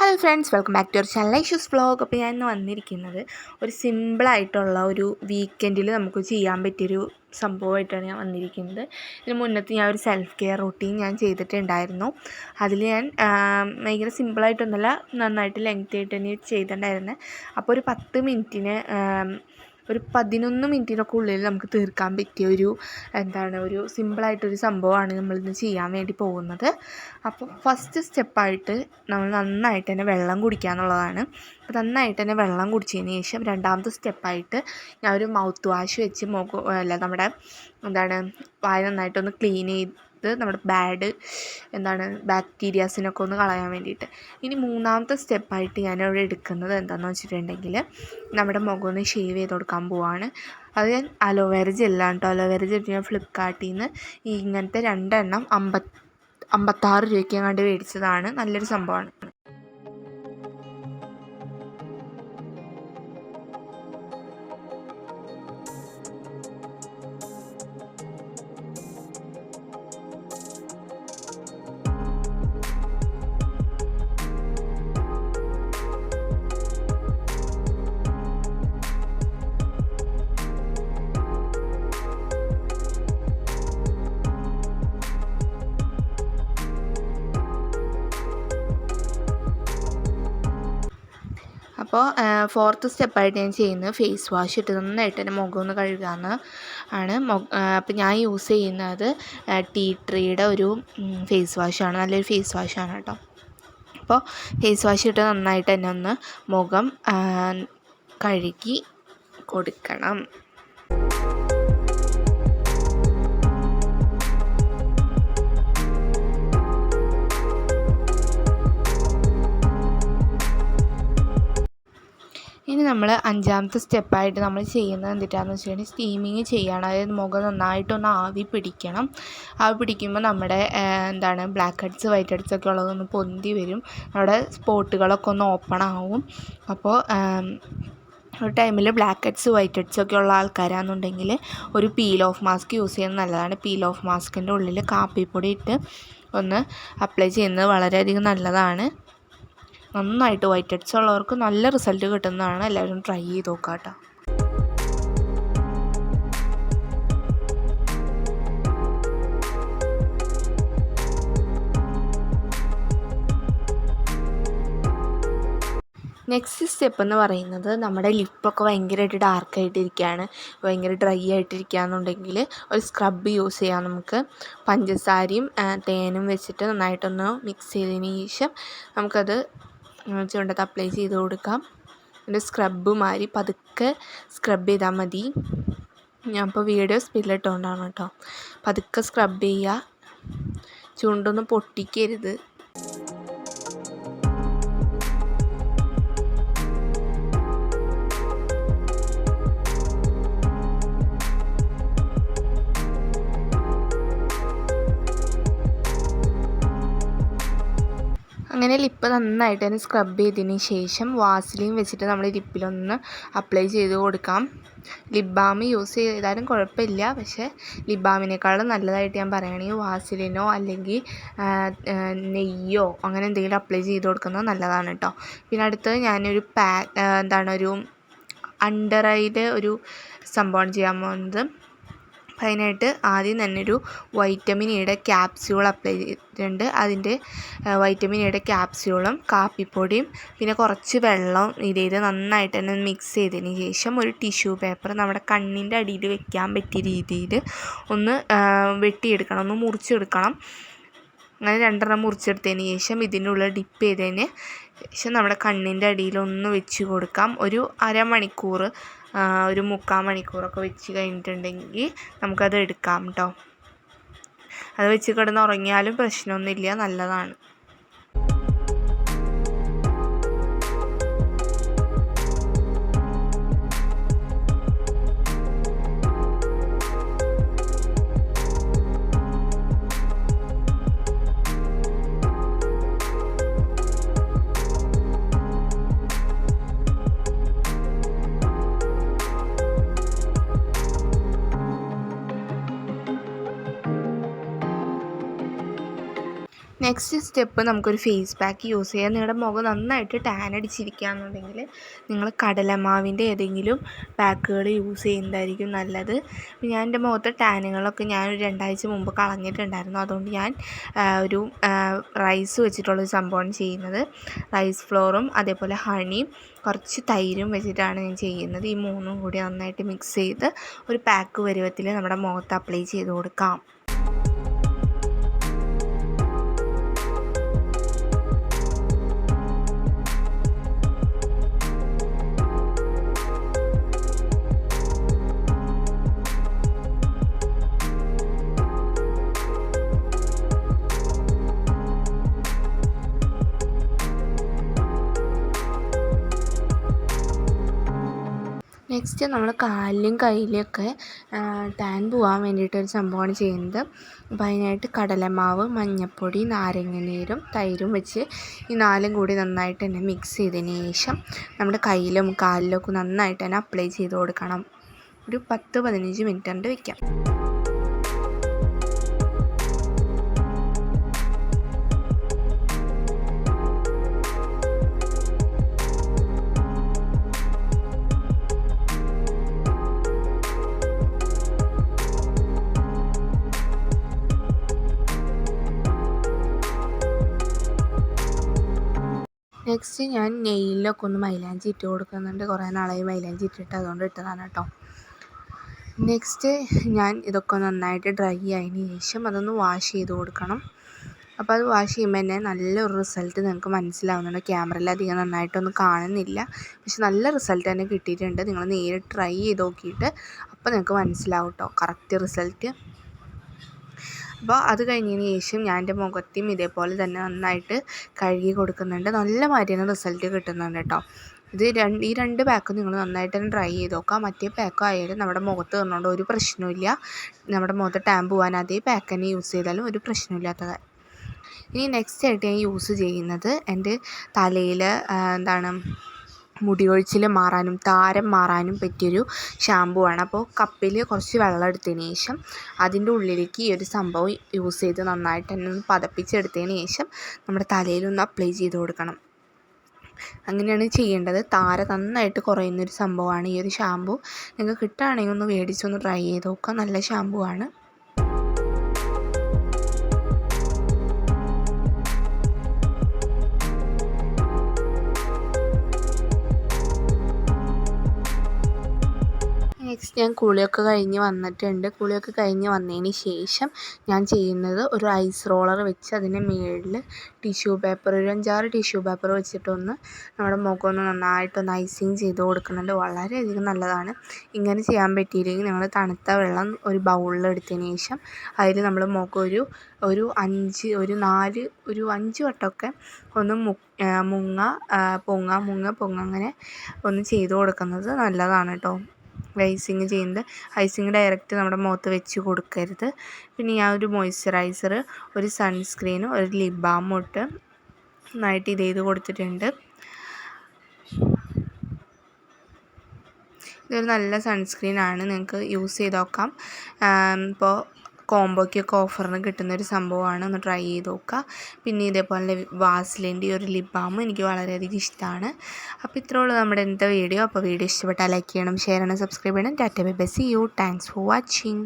Hello friends, welcome back to our channel Aishu's vlog. അപ്പോൾ ഞാൻ ഇന്ന് വന്നിരിക്കുന്നത് ഒരു സിമ്പിളായിട്ടുള്ള ഒരു വീക്കെൻഡിൽ നമുക്ക് ചെയ്യാൻ പറ്റിയൊരു സംഭവമായിട്ടാണ് ഞാൻ വന്നിരിക്കുന്നത്. ഇതിന് മുന്നത്തെ ഞാൻ ഒരു സെൽഫ് കെയർ റൂട്ടീൻ ഞാൻ ചെയ്തിട്ടുണ്ടായിരുന്നു. അതിൽ ഞാൻ ഭയങ്കര സിമ്പിളായിട്ടൊന്നുമല്ല, നന്നായിട്ട് ലെങ്തി ആയിട്ട് തന്നെ ചെയ്തിട്ടുണ്ടായിരുന്നത്. അപ്പോൾ ഒരു 10 മിനിറ്റിന് ഒരു 11 മിനിറ്റിനൊക്കെ ഉള്ളിൽ നമുക്ക് തീർക്കാൻ പറ്റിയ ഒരു സിമ്പിളായിട്ടൊരു സംഭവമാണ് നമ്മളിന്ന് ചെയ്യാൻ വേണ്ടി പോകുന്നത്. അപ്പോൾ ഫസ്റ്റ് സ്റ്റെപ്പായിട്ട് നമ്മൾ നന്നായിട്ട് തന്നെ വെള്ളം കുടിക്കുക എന്നുള്ളതാണ്. അപ്പോൾ നന്നായിട്ട് തന്നെ വെള്ളം കുടിച്ചതിന് ശേഷം രണ്ടാമത്തെ സ്റ്റെപ്പായിട്ട് ഞാൻ ഒരു മൗത്ത് വാഷ് വെച്ച് നമ്മുടെ വായ നന്നായിട്ടൊന്ന് ക്ലീൻ ചെയ്ത് നമ്മുടെ ബാക്ടീരിയാസിനൊക്കെ ഒന്ന് കളയാൻ വേണ്ടിയിട്ട്. ഇനി മൂന്നാമത്തെ സ്റ്റെപ്പായിട്ട് ഞാനിവിടെ എടുക്കുന്നത് എന്താണെന്ന് വെച്ചിട്ടുണ്ടെങ്കിൽ നമ്മുടെ മുഖം ഒന്ന് ഷേവ് ചെയ്ത് കൊടുക്കാൻ പോവാണ്. അത് ഞാൻ അലോവേര ജെല്ലാണ് കേട്ടോ. അലോവേര ജെല്ല് ഞാൻ ഫ്ലിപ്കാർട്ടിൽ നിന്ന് ഇങ്ങനത്തെ 2 എണ്ണം 56 രൂപയ്ക്ക് കണ്ട് മേടിച്ചതാണ്. നല്ലൊരു സംഭവമാണ്. അപ്പോൾ 4th സ്റ്റെപ്പായിട്ട് ഞാൻ ചെയ്യുന്നത് ഫേസ് വാഷ് ഇട്ട് നന്നായിട്ട് തന്നെ മുഖം ഒന്ന് കഴുകാമെന്ന് ആണ്. അപ്പോൾ ഞാൻ യൂസ് ചെയ്യുന്നത് ടീ ട്രീയുടെ ഒരു ഫേസ് വാഷാണ്. നല്ലൊരു ഫേസ് വാഷാണ് കേട്ടോ. അപ്പോൾ ഫേസ് വാഷ് ഇട്ട് നന്നായിട്ട് തന്നെ ഒന്ന് മുഖം കഴുകി കൊടുക്കണം. ഇനി നമ്മൾ 5ാമത്തെ സ്റ്റെപ്പായിട്ട് നമ്മൾ ചെയ്യുന്നത് എന്തിട്ടാണെന്ന് വെച്ചിട്ടുണ്ടെങ്കിൽ സ്റ്റീമിങ് ചെയ്യുകയാണ്. അതായത് മുഖം നന്നായിട്ടൊന്ന് ആവി പിടിക്കണം. ആവി പിടിക്കുമ്പോൾ നമ്മുടെ ബ്ലാക്ക് ഹെഡ്സ് വൈറ്റ് ഹെഡ്സ് ഒക്കെ ഉള്ളതൊന്ന് പൊന്തി വരും. നമ്മുടെ സ്പോട്ടുകളൊക്കെ ഒന്ന് ഓപ്പൺ ആവും. അപ്പോൾ ഒരു ടൈമിൽ ബ്ലാക്ക് ഹെഡ്സ് വൈറ്റ് ഹെഡ്സ് ഒക്കെ ഉള്ള ആൾക്കാരാണെന്നുണ്ടെങ്കിൽ ഒരു പീൽ ഓഫ് മാസ്ക് യൂസ് ചെയ്യുന്നത് നല്ലതാണ്. പീൽ ഓഫ് മാസ്കിൻ്റെ ഉള്ളിൽ കാപ്പിപ്പൊടി ഇട്ട് ഒന്ന് അപ്ലൈ ചെയ്യുന്നത് വളരെയധികം നല്ലതാണ്. നന്നായിട്ട് വൈറ്റ് ഹെഡ്സ് ഉള്ളവർക്ക് നല്ല റിസൾട്ട് കിട്ടുന്നതാണ്. എല്ലാവരും ട്രൈ ചെയ്ത് നോക്കാം കേട്ടോ. നെക്സ്റ്റ് സ്റ്റെപ്പ് എന്ന് പറയുന്നത് നമ്മുടെ ലിപ്പൊക്കെ ഭയങ്കരമായിട്ട് ഡാർക്കായിട്ടിരിക്കുകയാണ്, ഭയങ്കര ഡ്രൈ ആയിട്ടിരിക്കുകയെന്നുണ്ടെങ്കിൽ ഒരു സ്ക്രബ് യൂസ് ചെയ്യാം. നമുക്ക് പഞ്ചസാരയും തേനും വെച്ചിട്ട് നന്നായിട്ടൊന്ന് മിക്സ് ചെയ്തതിന് ശേഷം നമുക്കത് ചുണ്ടത്ത് അപ്ലൈ ചെയ്ത് കൊടുക്കാം. അതിൻ്റെ സ്ക്രബ് മാറി പതുക്കെ സ്ക്രബ് ചെയ്താൽ മതി. ഞാൻ ഇപ്പോൾ വീഡിയോ സ്പീഡിലിട്ടുകൊണ്ടാണ് കേട്ടോ. പതുക്കെ സ്ക്രബ് ചെയ്യുക, ചുണ്ടൊന്നും പൊട്ടിക്കരുത്. അങ്ങനെ ലിപ്പ് നന്നായിട്ട് തന്നെ സ്ക്രബ് ചെയ്തതിന് ശേഷം വാസലിൻ വെച്ചിട്ട് നമ്മൾ ലിപ്പിലൊന്ന് അപ്ലൈ ചെയ്ത് കൊടുക്കാം. ലിപ് ബാം യൂസ് ചെയ്താലും കുഴപ്പമില്ല, പക്ഷേ ലിപ് ബാമിനേക്കാളും നല്ലതായിട്ട് ഞാൻ പറയുകയാണെങ്കിൽ വാസലിനോ അല്ലെങ്കിൽ നെയ്യോ അങ്ങനെ എന്തെങ്കിലും അപ്ലൈ ചെയ്ത് കൊടുക്കുന്നത് നല്ലതാണ് കേട്ടോ. പിന്നെ അടുത്തത് ഞാനൊരു ഒരു അണ്ടർ ഐയുടെ ഒരു സംഭവമാണ് ചെയ്യാൻ പോകുന്നത്. അപ്പോൾ അതിനായിട്ട് ആദ്യം തന്നെ ഒരു വൈറ്റമിൻ ഇയുടെ ക്യാപ്സ്യൂൾ അപ്ലൈ ചെയ്തിട്ടുണ്ട്. അതിൻ്റെ വൈറ്റമിൻ ഇയുടെ ക്യാപ്സ്യൂളും കാപ്പിപ്പൊടിയും പിന്നെ കുറച്ച് വെള്ളം ഇത് നന്നായിട്ട് തന്നെ മിക്സ് ചെയ്തതിന് ശേഷം ഒരു ടിഷ്യൂ പേപ്പർ നമ്മുടെ കണ്ണിൻ്റെ അടിയിൽ വെക്കാൻ പറ്റിയ രീതിയിൽ ഒന്ന് വെട്ടിയെടുക്കണം, ഒന്ന് മുറിച്ചെടുക്കണം. അങ്ങനെ 2 മുറിച്ചെടുത്തതിന് ശേഷം ഇതിൻ്റെ ഉള്ളിൽ ഡിപ്പ് ചെയ്തതിന് ശേഷം നമ്മുടെ കണ്ണിൻ്റെ അടിയിലൊന്ന് വെച്ച് കൊടുക്കാം. ഒരു അരമണിക്കൂർ ഒരു 3/4 മണിക്കൂറൊക്കെ വെച്ച് കഴിഞ്ഞിട്ടുണ്ടെങ്കിൽ നമുക്കത് എടുക്കാം കേട്ടോ. അത് വെച്ച് കിടന്ന് ഉറങ്ങിയാലും പ്രശ്നമൊന്നുമില്ല, നല്ലതാണ്. നെക്സ്റ്റ് സ്റ്റെപ്പ് നമുക്കൊരു ഫേസ് പാക്ക് യൂസ് ചെയ്യാം. നിങ്ങളുടെ മുഖം നന്നായിട്ട് ടാൻ അടിച്ചിരിക്കുകയാണെന്നുണ്ടെങ്കിൽ നിങ്ങൾ കടലമാവിൻ്റെ ഏതെങ്കിലും പാക്കുകൾ യൂസ് ചെയ്യുന്നതായിരിക്കും നല്ലത്. ഞാൻ എൻ്റെ മുഖത്തെ ടാനുകളൊക്കെ ഞാനൊരു 2 ആഴ്ച മുമ്പ് കളഞ്ഞിട്ടുണ്ടായിരുന്നു. അതുകൊണ്ട് ഞാൻ ഒരു റൈസ് വെച്ചിട്ടുള്ളൊരു സംഭവമാണ് ചെയ്യുന്നത്. റൈസ് ഫ്ലോറും അതേപോലെ ഹണിയും കുറച്ച് തൈരും വെച്ചിട്ടാണ് ഞാൻ ചെയ്യുന്നത്. ഈ 3ഉം കൂടി നന്നായിട്ട് മിക്സ് ചെയ്ത് ഒരു പാക്ക് പരുവത്തിൽ നമ്മുടെ മുഖത്ത് അപ്ലൈ ചെയ്ത് കൊടുക്കാം. നെക്സ്റ്റ് നമ്മൾ കാലിലും കയ്യിലൊക്കെ ടാൻ പോകാൻ വേണ്ടിയിട്ടൊരു സംഭവമാണ് ചെയ്യുന്നത്. അപ്പോൾ അതിനായിട്ട് കടലമാവ്, മഞ്ഞൾപ്പൊടി, നാരങ്ങനീരും തൈരും വെച്ച് ഈ 4ഉം കൂടി നന്നായിട്ട് തന്നെ മിക്സ് ചെയ്തതിന് ശേഷം നമ്മുടെ കയ്യിലും കാലിലൊക്കെ നന്നായിട്ട് തന്നെ അപ്ലൈ ചെയ്ത് കൊടുക്കണം. ഒരു 10-15 മിനിറ്റ് കൊണ്ട് വയ്ക്കാം. നെക്സ്റ്റ് ഞാൻ നെയിലൊക്കെ ഒന്ന് മൈലാഞ്ചി ഇട്ട് കൊടുക്കുന്നുണ്ട്. കുറേ നാളായി മൈലാഞ്ചി ഇട്ടിട്ട്, അതുകൊണ്ട് ഇട്ടതാണ് കേട്ടോ. നെക്സ്റ്റ് ഞാൻ ഇതൊക്കെ നന്നായിട്ട് ഡ്രൈ ആയതിന് ശേഷം അതൊന്ന് വാഷ് ചെയ്ത് കൊടുക്കണം. അപ്പോൾ അത് വാഷ് ചെയ്യുമ്പോൾ തന്നെ നല്ലൊരു റിസൾട്ട് നിങ്ങൾക്ക് മനസ്സിലാവുന്നുണ്ട്. ക്യാമറയിൽ അധികം നന്നായിട്ടൊന്നും കാണുന്നില്ല, പക്ഷെ നല്ല റിസൾട്ട് തന്നെ കിട്ടിയിട്ടുണ്ട്. നിങ്ങൾ നേരിട്ട് ട്രൈ ചെയ്ത് നോക്കിയിട്ട് അപ്പോൾ നിങ്ങൾക്ക് മനസ്സിലാവും കേട്ടോ കറക്റ്റ് റിസൾട്ട്. അപ്പോൾ അത് കഴിഞ്ഞതിന് ശേഷം ഞാൻ എൻ്റെ മുഖത്തെയും ഇതേപോലെ തന്നെ നന്നായിട്ട് കഴുകി കൊടുക്കുന്നുണ്ട്. നല്ല മാതിരി റിസൾട്ട് കിട്ടുന്നുണ്ട് കേട്ടോ. ഈ 2 പാക്കും നിങ്ങൾ നന്നായിട്ട് തന്നെ ട്രൈ ചെയ്ത് നോക്കാം. മറ്റേ പാക്കും ആയാലും നമ്മുടെ മുഖത്ത് തന്നുകൊണ്ട് ഒരു പ്രശ്നമില്ല. നമ്മുടെ മുഖത്ത് ടാൻ പോകാൻ അതേ പാക്ക് തന്നെ യൂസ് ചെയ്താലും ഒരു പ്രശ്നമില്ലാത്തത്. ഇനി നെക്സ്റ്റ് ആയിട്ട് ഞാൻ യൂസ് ചെയ്യുന്നത് എൻ്റെ തലയിൽ മുടി കൊഴിച്ചിൽ മാറാനും താരൻ മാറാനും പറ്റിയൊരു ഷാമ്പു ആണ്. അപ്പോൾ കപ്പിൽ കുറച്ച് വെള്ളം എടുത്തതിന് ശേഷം അതിൻ്റെ ഉള്ളിലേക്ക് ഈ ഒരു സംഭവം യൂസ് ചെയ്ത് നന്നായിട്ട് തന്നെ ഒന്ന് പതപ്പിച്ചെടുത്തതിന് ശേഷം നമ്മുടെ തലയിലൊന്ന് അപ്ലൈ ചെയ്ത് കൊടുക്കണം. അങ്ങനെയാണ് ചെയ്യേണ്ടത്. താര നന്നായിട്ട് കുറയുന്നൊരു സംഭവമാണ് ഈ ഒരു ഷാമ്പു. നിങ്ങൾക്ക് കിട്ടുകയാണെങ്കിൽ ഒന്ന് മേടിച്ചൊന്ന് ട്രൈ ചെയ്ത് നോക്കുക. നല്ല ഷാമ്പു ആണ്. നെക്സ്റ്റ് ഞാൻ കുളിയൊക്കെ കഴിഞ്ഞ് വന്നിട്ടുണ്ട്. കുളിയൊക്കെ കഴിഞ്ഞ് വന്നതിന് ശേഷം ഞാൻ ചെയ്യുന്നത് ഒരു ഐസ് റോളർ വെച്ച് അതിൻ്റെ മുകളിൽ ടിഷ്യൂ പേപ്പർ, ഒരു 5-6 ടിഷ്യൂ പേപ്പർ വെച്ചിട്ടൊന്ന് നമ്മുടെ മുഖമൊന്ന് നന്നായിട്ടൊന്ന് ഐസിങ് ചെയ്ത് കൊടുക്കുന്നുണ്ട്. വളരെയധികം നല്ലതാണ്. ഇങ്ങനെ ചെയ്യാൻ പറ്റിയില്ലെങ്കിൽ നിങ്ങൾ തണുത്ത വെള്ളം ഒരു ബൗളിൽ എടുത്തതിന് ശേഷം അതിൽ നമ്മൾ മുഖം ഒരു 5 വട്ടമൊക്കെ ഒന്ന് പൊങ്ങ അങ്ങനെ ഒന്ന് ചെയ്ത് കൊടുക്കുന്നത് നല്ലതാണ് കേട്ടോ. ഐസിങ് ചെയ്യുന്നത് ഐസിങ് ഡയറക്റ്റ് നമ്മുടെ മുഖത്ത് വെച്ച് കൊടുക്കരുത്. പിന്നെ ഞാൻ ഒരു മോയ്സ്ചറൈസർ, ഒരു സൺസ്ക്രീനും ഒരു ലിപ് ബാമും ഇട്ട് നന്നായിട്ട് ചെയ്ത് കൊടുത്തിട്ടുണ്ട്. ഇതൊരു നല്ല സൺസ്ക്രീനാണ്, നിങ്ങൾക്ക് യൂസ് ചെയ്ത് നോക്കാം. ഇപ്പോൾ കോംബോയ്ക്കൊക്കെ ഓഫറിന് കിട്ടുന്നൊരു സംഭവമാണ്. ഒന്ന് ട്രൈ ചെയ്ത് നോക്കുക. പിന്നെ ഇതേപോലെ വാസ്ലിൻ്റെ ഒരു ലിപ് ബാം എനിക്ക് വളരെയധികം ഇഷ്ടമാണ്. അപ്പോൾ ഇത്രേ ഉള്ളൂ നമ്മുടെ ഇന്നത്തെ വീഡിയോ. അപ്പോൾ വീഡിയോ ഇഷ്ടപ്പെട്ടാൽ ലൈക്ക് ചെയ്യണം, ഷെയർ ചെയ്യണം, സബ്സ്ക്രൈബ് ചെയ്യണം. Tata bye bye, see you. Thanks for watching.